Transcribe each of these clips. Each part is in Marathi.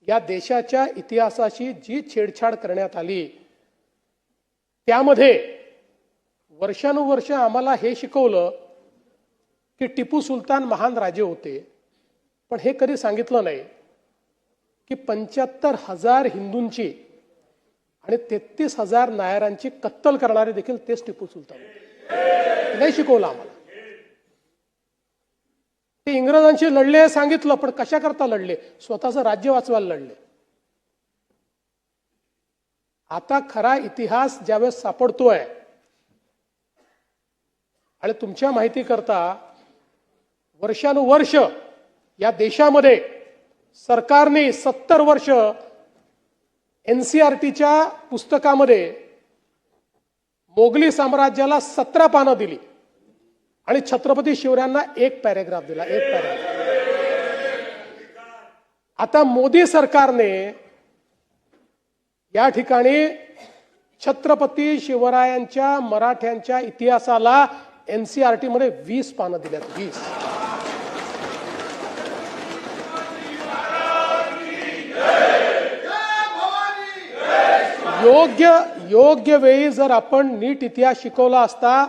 या देशाच्या इतिहासाशी जी छेडछाड करण्यात आली त्यामध्ये वर्षानुवर्ष आम्हाला हे शिकवलं की टिपू सुलतान महान राजे होते, पण हे कधी सांगितलं नाही की 75,000 हिंदूंची आणि 33,000 नायरांची कत्तल करणारे देखील तेच टिपू सुलतान होते. नाही शिकवलं आम्हाला. ते इंग्रजांशी लढले सांगितलं, पण कशा करता लढले? स्वतःचं राज्य वाचवायला लढले. आता खरा इतिहास ज्यावेळेस सापडतोय आणि तुमच्या माहिती करता वर्षानुवर्ष या देशामध्ये सरकारने 70 वर्ष NCERTच्या पुस्तकामध्ये मोगली साम्राज्याला 17 पानं दिली आणि छत्रपती शिवरायांना 1 पॅरेग्राफ दिला. 1 पॅरेग्राफ. आता मोदी सरकारने या ठिकाणी छत्रपती शिवरायांच्या मराठ्यांच्या इतिहासाला NCERT मध्ये 20 पानं दिल्यात. 20. योग्य वेळी जर आपण नीट इतिहास शिकवला असता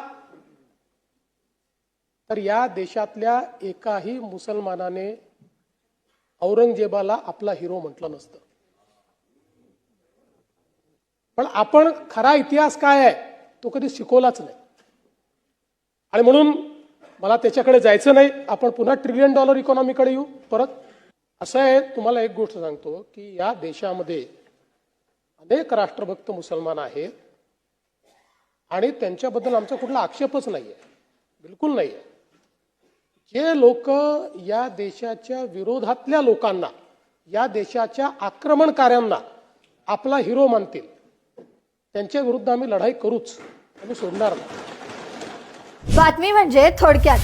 तर या देशातल्या एकाही मुसलमानाने औरंगजेबाला आपला हिरो म्हटलं नसतं. पण आपण खरा इतिहास काय आहे तो कधी शिकवलाच नाही आणि म्हणून मला त्याच्याकडे जायचं नाही. आपण पुन्हा $1 ट्रिलियन इकॉनॉमीकडे येऊ परत. असं आहे, तुम्हाला एक गोष्ट सांगतो की या देशामध्ये अनेक राष्ट्रभक्त मुसलमान आहेत आणि त्यांच्याबद्दल आमचा कुठला आक्षेपच नाहीये, बिलकुल नाहीये. जे लोक या देशाच्या विरोधातल्या लोकांना, या देशाच्या आक्रमणकार्यांना आपला हिरो मानतील त्यांच्या विरुद्ध आम्ही लढाई करूच, आम्ही सोडणार नाही. बातमी म्हणजे थोडक्यात.